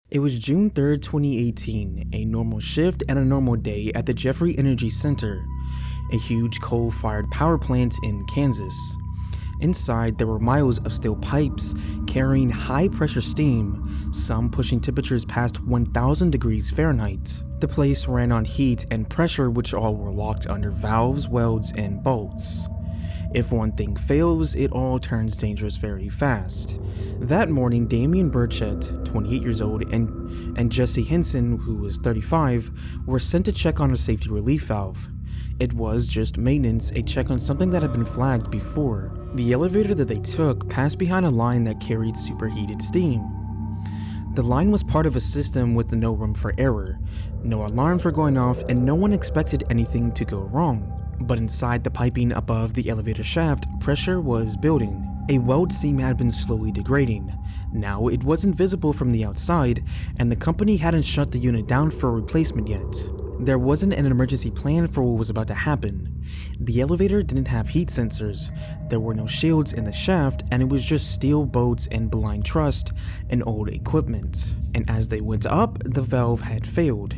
It was June 3rd, 2018, a normal shift and a normal day at the Jeffrey Energy Center, a huge coal-fired power plant in Kansas. Inside, there were miles of steel pipes carrying high-pressure steam, some pushing temperatures past 1,000 degrees Fahrenheit. The place ran on heat and pressure, which all were locked under valves, welds, and bolts. If one thing fails, it all turns dangerous very fast. That morning, Damian Burchett, 28 years old, and Jesse Henson, who was 35, were sent to check on a safety relief valve. It was just maintenance, a check on something that had been flagged before. The elevator that they took passed behind a line that carried superheated steam. The line was part of a system with no room for error. No alarms were going off, and no one expected anything to go wrong. But inside the piping above the elevator shaft, pressure was building. A weld seam had been slowly degrading. Now it wasn't visible from the outside, and the company hadn't shut the unit down for a replacement yet. There wasn't an emergency plan for what was about to happen. The elevator didn't have heat sensors, there were no shields in the shaft, and it was just steel bolts and blind trust and old equipment. And as they went up, the valve had failed.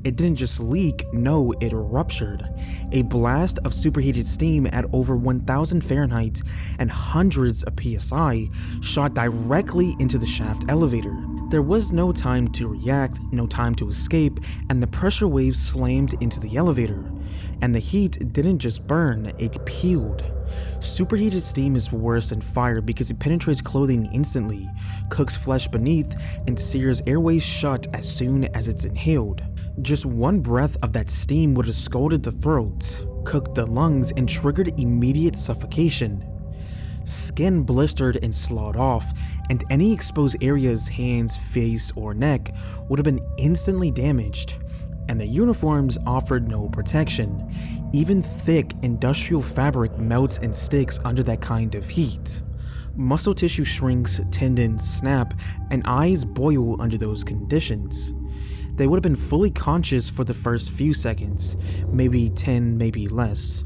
It didn't just leak, no, it ruptured. A blast of superheated steam at over 1,000 Fahrenheit and hundreds of PSI shot directly into the shaft elevator. There was no time to react, no time to escape, and the pressure waves slammed into the elevator. And the heat didn't just burn, it peeled. Superheated steam is worse than fire because it penetrates clothing instantly, cooks flesh beneath, and sears airways shut as soon as it's inhaled. Just one breath of that steam would have scalded the throat, cooked the lungs, and triggered immediate suffocation. Skin blistered and sloughs off, and any exposed areas, hands, face, or neck, would have been instantly damaged. And the uniforms offered no protection. Even thick industrial fabric melts and sticks under that kind of heat. Muscle tissue shrinks, tendons snap, and eyes boil under those conditions. They would have been fully conscious for the first few seconds, maybe 10, maybe less.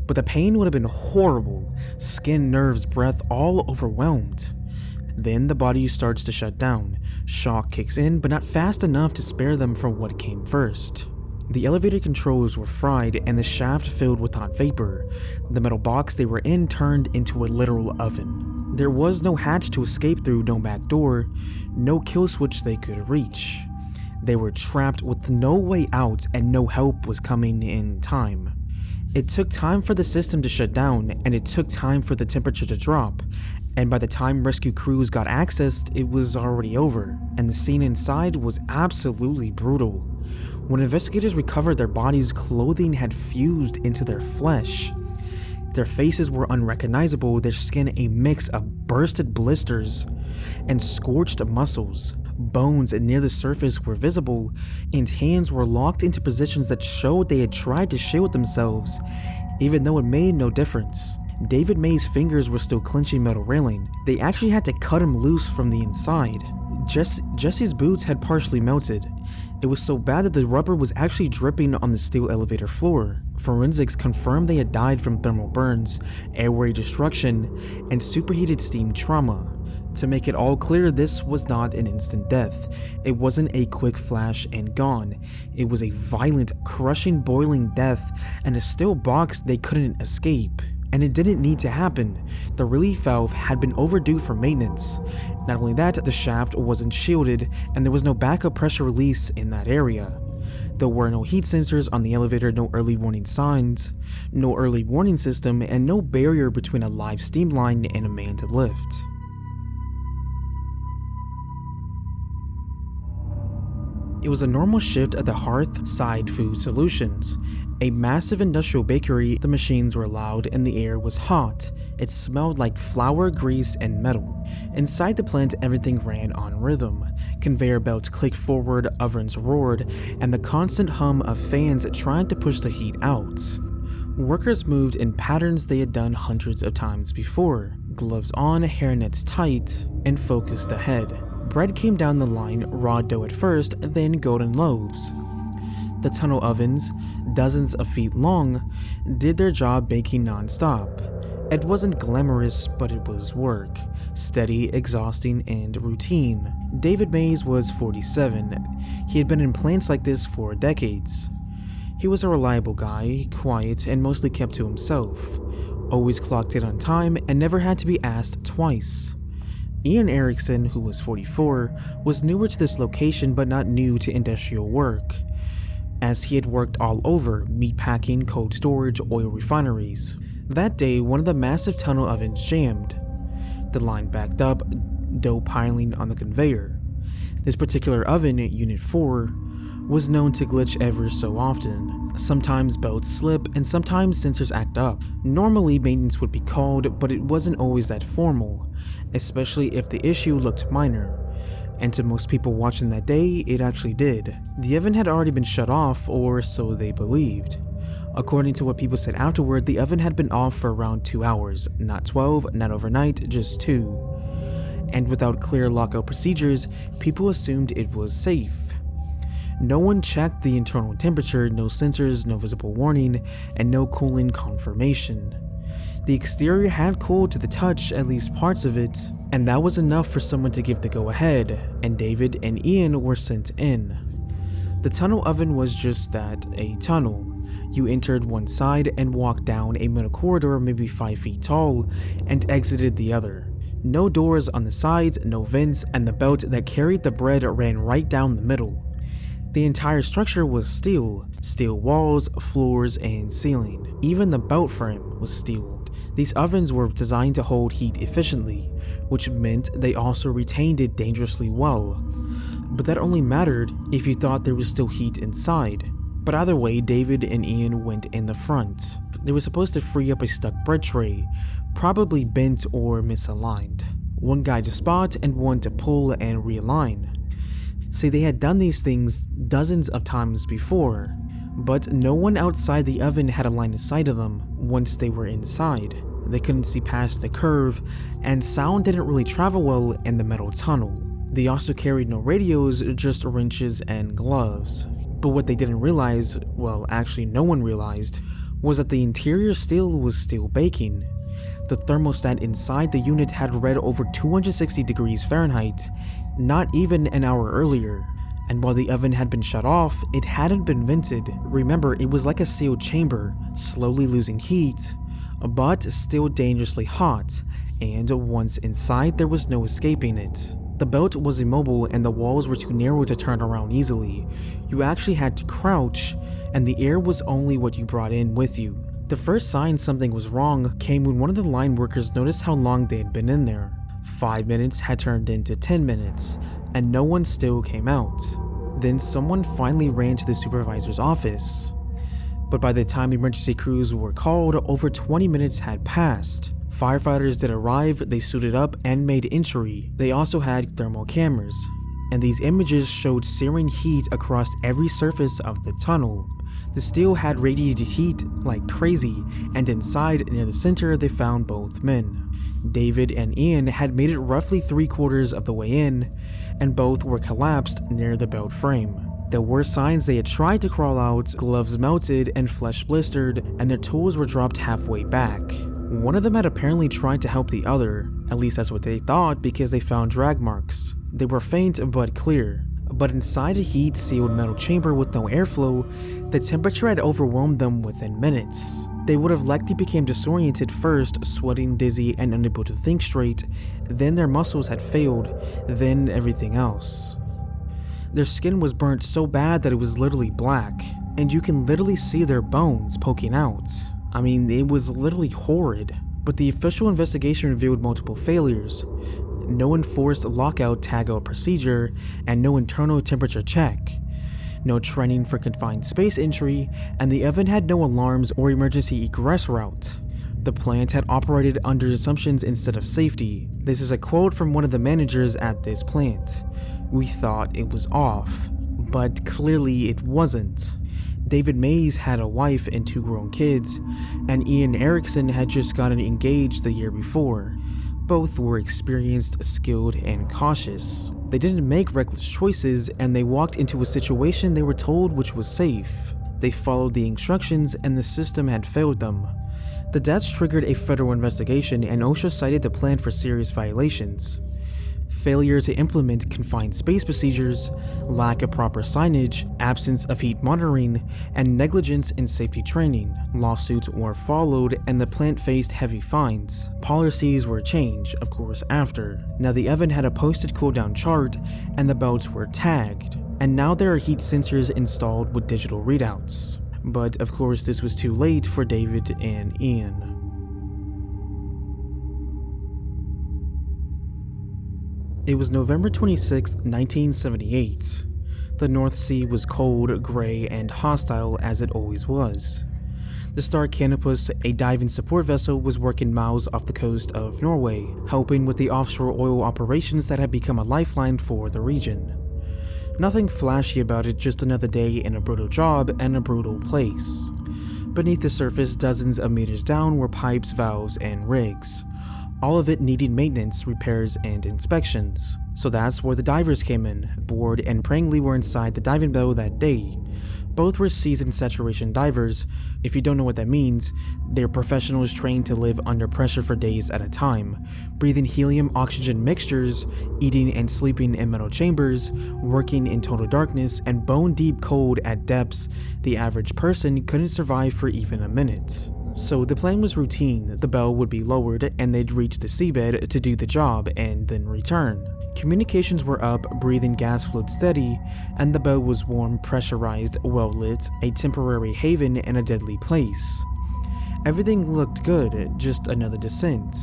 But the pain would have been horrible, skin, nerves, breath, all overwhelmed. Then the body starts to shut down. Shock kicks in, but not fast enough to spare them from what came first. The elevator controls were fried and the shaft filled with hot vapor. The metal box they were in turned into a literal oven. There was no hatch to escape through, no back door, no kill switch they could reach. They were trapped with no way out and no help was coming in time. It took time for the system to shut down, and it took time for the temperature to drop, and by the time rescue crews got access, it was already over, and the scene inside was absolutely brutal. When investigators recovered their bodies, clothing had fused into their flesh. Their faces were unrecognizable, their skin a mix of bursted blisters and scorched muscles. Bones near the surface were visible, and hands were locked into positions that showed they had tried to shield themselves, even though it made no difference. David May's fingers were still clenching metal railing. They actually had to cut him loose from the inside. Jesse's boots had partially melted. It was so bad that the rubber was actually dripping on the steel elevator floor. Forensics confirmed they had died from thermal burns, airway destruction, and superheated steam trauma. To make it all clear, this was not an instant death. It wasn't a quick flash and gone. It was a violent, crushing, boiling death, and a steel box they couldn't escape. And it didn't need to happen. The relief valve had been overdue for maintenance. Not only that, the shaft wasn't shielded, and there was no backup pressure release in that area. There were no heat sensors on the elevator, no early warning signs, no early warning system, and no barrier between a live steam line and a manned lift. It was a normal shift at the Hearth Side Food Solutions, a massive industrial bakery. The machines were loud and the air was hot. It smelled like flour, grease, and metal. Inside the plant, everything ran on rhythm. Conveyor belts clicked forward, ovens roared, and the constant hum of fans tried to push the heat out. Workers moved in patterns they had done hundreds of times before, gloves on, hairnets tight, and focused ahead. Bread came down the line, raw dough at first, then golden loaves. The tunnel ovens, dozens of feet long, did their job baking non-stop. It wasn't glamorous, but it was work. Steady, exhausting, and routine. David Mays was 47. He had been in plants like this for decades. He was a reliable guy, quiet, and mostly kept to himself. Always clocked in on time and never had to be asked twice. Ian Erickson, who was 44, was newer to this location but not new to industrial work, as he had worked all over: meatpacking, cold storage, oil refineries. That day, one of the massive tunnel ovens jammed. The line backed up, dough piling on the conveyor. This particular oven, Unit 4, was known to glitch ever so often. Sometimes belts slip and sometimes sensors act up. Normally maintenance would be called, but it wasn't always that formal, especially if the issue looked minor. And to most people watching that day, it actually did. The oven had already been shut off, or so they believed. According to what people said afterward, the oven had been off for around 2 hours, not 12, not overnight, just 2. And without clear lockout procedures, people assumed it was safe. No one checked the internal temperature, no sensors, no visible warning, and no cooling confirmation. The exterior had cooled to the touch, at least parts of it, and that was enough for someone to give the go-ahead, and David and Ian were sent in. The tunnel oven was just that, a tunnel. You entered one side and walked down a metal corridor maybe 5 feet tall, and exited the other. No doors on the sides, no vents, and the belt that carried the bread ran right down the middle. The entire structure was steel walls, floors, and ceiling. Even the belt frame was steel. These ovens were designed to hold heat efficiently, which meant they also retained it dangerously well. But that only mattered if you thought there was still heat inside. But either way, David and Ian went in the front. They were supposed to free up a stuck bread tray, probably bent or misaligned. One guy to spot and one to pull and realign. See, they had done these things dozens of times before, but no one outside the oven had a line of sight of them once they were inside. They couldn't see past the curve, and sound didn't really travel well in the metal tunnel. They also carried no radios, just wrenches and gloves. But what they didn't realize, well, actually no one realized, was that the interior steel was still baking. The thermostat inside the unit had read over 260 degrees Fahrenheit, not even an hour earlier. And while the oven had been shut off, it hadn't been vented. Remember, it was like a sealed chamber, slowly losing heat, but still dangerously hot, and once inside, there was no escaping it. The belt was immobile and the walls were too narrow to turn around easily. You actually had to crouch, and the air was only what you brought in with you. The first sign something was wrong came when one of the line workers noticed how long they had been in there. 5 minutes had turned into 10 minutes, and no one still came out. Then someone finally ran to the supervisor's office. But by the time emergency crews were called, over 20 minutes had passed. Firefighters did arrive, they suited up and made entry. They also had thermal cameras, and these images showed searing heat across every surface of the tunnel. The steel had radiated heat like crazy, and inside, near the center, they found both men. David and Ian had made it roughly 3/4 of the way in, and both were collapsed near the belt frame. There were signs they had tried to crawl out, gloves melted and flesh blistered, and their tools were dropped halfway back. One of them had apparently tried to help the other, at least that's what they thought, because they found drag marks. They were faint but clear. But inside a heat-sealed metal chamber with no airflow, the temperature had overwhelmed them within minutes. They would have likely become disoriented first, sweating, dizzy, and unable to think straight. Then their muscles had failed, then everything else. Their skin was burnt so bad that it was literally black, and you can literally see their bones poking out. I mean, it was literally horrid. But the official investigation revealed multiple failures. No enforced lockout-tagout procedure, and no internal temperature check. No training for confined space entry, and the oven had no alarms or emergency egress route. The plant had operated under assumptions instead of safety. This is a quote from one of the managers at this plant. "We thought it was off, but clearly it wasn't." David Mays had a wife and 2 grown kids, and Ian Erickson had just gotten engaged the year before. Both were experienced, skilled, and cautious. They didn't make reckless choices, and they walked into a situation they were told which was safe. They followed the instructions, and the system had failed them. The deaths triggered a federal investigation, and OSHA cited the plan for serious violations. Failure to implement confined space procedures, lack of proper signage, absence of heat monitoring, and negligence in safety training. Lawsuits were followed and the plant faced heavy fines. Policies were changed, of course, after. Now the oven had a posted cooldown chart and the belts were tagged. And now there are heat sensors installed with digital readouts. But of course this was too late for David and Ian. It was November 26, 1978. The North Sea was cold, gray, and hostile as it always was. The Star Canopus, a diving support vessel, was working miles off the coast of Norway, helping with the offshore oil operations that had become a lifeline for the region. Nothing flashy about it, just another day in a brutal job and a brutal place. Beneath the surface, dozens of meters down were pipes, valves, and rigs. All of it needing maintenance, repairs, and inspections. So that's where the divers came in. Board and Prangley were inside the diving bell that day. Both were seasoned saturation divers. If you don't know what that means, they're professionals trained to live under pressure for days at a time, breathing helium-oxygen mixtures, eating and sleeping in metal chambers, working in total darkness, and bone-deep cold at depths the average person couldn't survive for even a minute. So the plan was routine. The bell would be lowered and they'd reach the seabed to do the job and then return. Communications were up, breathing gas flowed steady, and the bell was warm, pressurized, well lit, a temporary haven in a deadly place. Everything looked good, just another descent.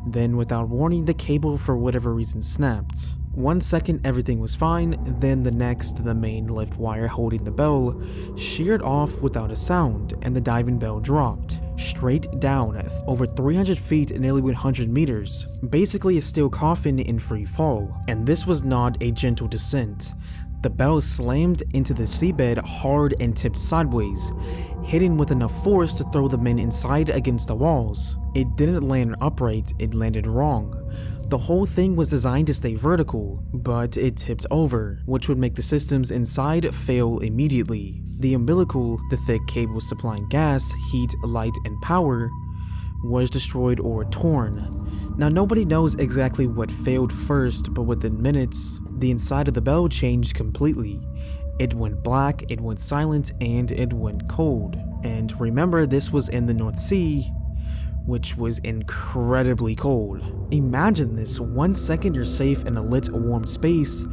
Then without warning, the cable for whatever reason snapped. 1 second everything was fine, then the next the main lift wire holding the bell sheared off without a sound and the diving bell dropped straight down over 300 feet and nearly 100 meters, basically a steel coffin in free fall. And this was not a gentle descent. The bell slammed into the seabed hard and tipped sideways, hitting with enough force to throw the men inside against the walls. It didn't land upright, it landed wrong. The whole thing was designed to stay vertical, but it tipped over, which would make the systems inside fail immediately. The umbilical, the thick cable supplying gas, heat, light, and power, was destroyed or torn. Now nobody knows exactly what failed first, but within minutes, the inside of the bell changed completely. It went black, it went silent, and it went cold. And remember, this was in the North Sea, which was incredibly cold. Imagine this, 1 second you're safe in a lit, warm space,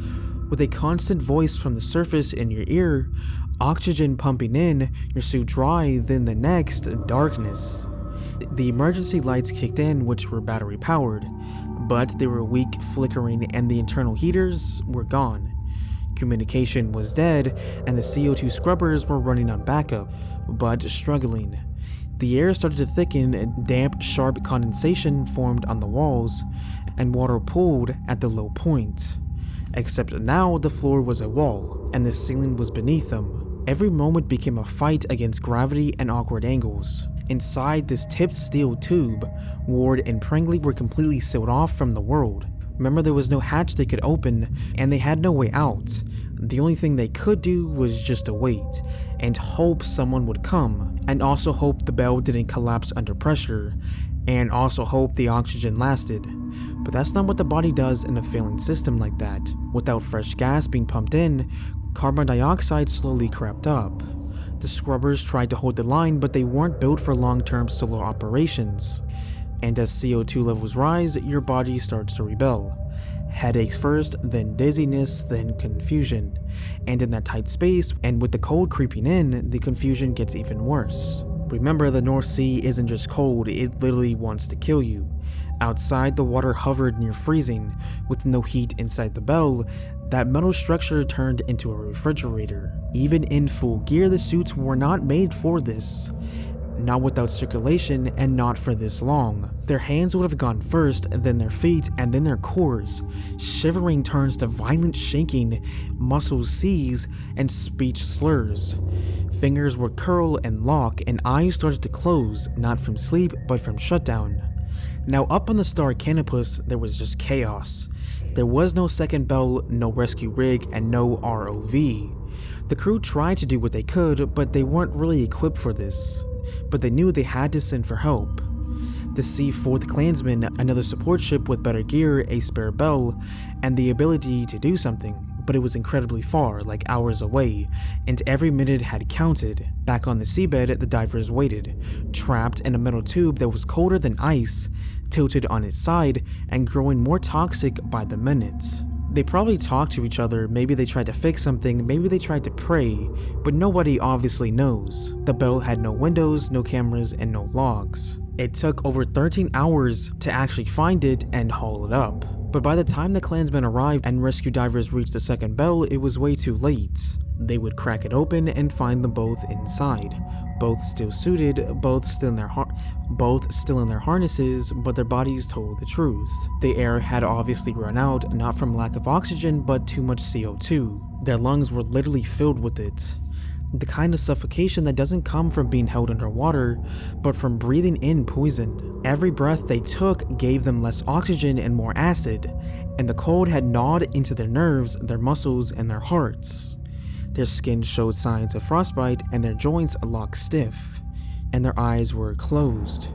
with a constant voice from the surface in your ear, oxygen pumping in, your suit dry, then the next, darkness. The emergency lights kicked in, which were battery powered, but they were weak, flickering, and the internal heaters were gone. Communication was dead, and the CO2 scrubbers were running on backup, but struggling. The air started to thicken, and damp, sharp condensation formed on the walls, and water pooled at the low point. Except now the floor was a wall, and the ceiling was beneath them. Every moment became a fight against gravity and awkward angles. Inside this tipped steel tube, Ward and Prangley were completely sealed off from the world. Remember, there was no hatch they could open, and they had no way out. The only thing they could do was just to wait, and hope someone would come, and also hope the bell didn't collapse under pressure, and also hope the oxygen lasted. But that's not what the body does in a failing system like that. Without fresh gas being pumped in, carbon dioxide slowly crept up. The scrubbers tried to hold the line, but they weren't built for long-term solar operations. And as CO2 levels rise, your body starts to rebel. Headaches first, then dizziness, then confusion. And in that tight space, and with the cold creeping in, the confusion gets even worse. Remember, the North Sea isn't just cold, it literally wants to kill you. Outside, the water hovered near freezing. With no heat inside the bell, that metal structure turned into a refrigerator. Even in full gear, the suits were not made for this. Not without circulation, and not for this long. Their hands would have gone first, then their feet, and then their cores. Shivering turns to violent shaking, muscles seize, and speech slurs. Fingers would curl and lock, and eyes started to close, not from sleep, but from shutdown. Now up on the Star Canopus, there was just chaos. There was no second bell, no rescue rig, and no ROV. The crew tried to do what they could, but they weren't really equipped for this. but they knew they had to send for help. The C4th Klansman, another support ship with better gear, a spare bell, and the ability to do something, but it was incredibly far, like hours away, and every minute had counted. Back on the seabed, the divers waited, trapped in a metal tube that was colder than ice, tilted on its side, and growing more toxic by the minute. They probably talked to each other, maybe they tried to fix something, maybe they tried to pray, but nobody obviously knows. The bell had no windows, no cameras, and no logs. It took over 13 hours to actually find it and haul it up. But by the time the Klansmen arrived and rescue divers reached the second bell, it was way too late. They would crack it open and find them both inside, both still suited, both still in their harnesses, but their bodies told the truth. The air had obviously run out, not from lack of oxygen, but too much CO2. Their lungs were literally filled with it. The kind of suffocation that doesn't come from being held underwater, but from breathing in poison. Every breath they took gave them less oxygen and more acid, and the cold had gnawed into their nerves, their muscles, and their hearts. Their skin showed signs of frostbite, and their joints locked stiff, and their eyes were closed.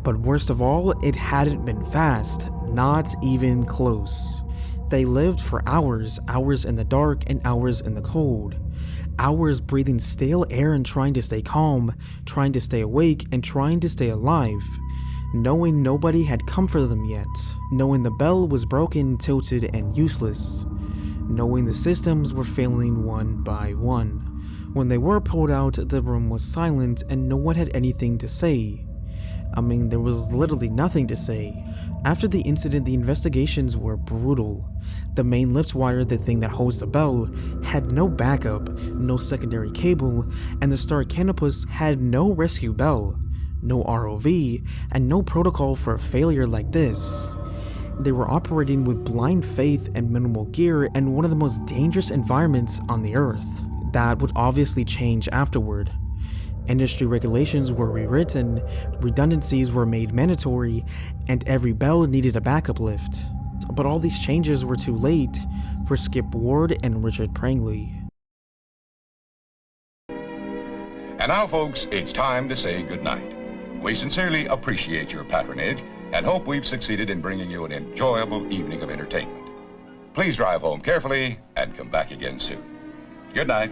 But worst of all, it hadn't been fast, not even close. They lived for hours, hours in the dark and hours in the cold. Hours breathing stale air and trying to stay calm, trying to stay awake, and trying to stay alive. Knowing nobody had come for them yet. Knowing the bell was broken, tilted, and useless. Knowing the systems were failing one by one. When they were pulled out, the room was silent and no one had anything to say. I mean, there was literally nothing to say. After the incident, the investigations were brutal. The main lift wire, the thing that holds the bell, had no backup, no secondary cable, and the Star Canopus had no rescue bell, no ROV, and no protocol for a failure like this. They were operating with blind faith and minimal gear in one of the most dangerous environments on the Earth. That would obviously change afterward. Industry regulations were rewritten, redundancies were made mandatory, and every bell needed a backup lift. But all these changes were too late for Skip Ward and Richard Prangley. And now, folks, it's time to say goodnight. We sincerely appreciate your patronage and hope we've succeeded in bringing you an enjoyable evening of entertainment. Please drive home carefully and come back again soon. Good night.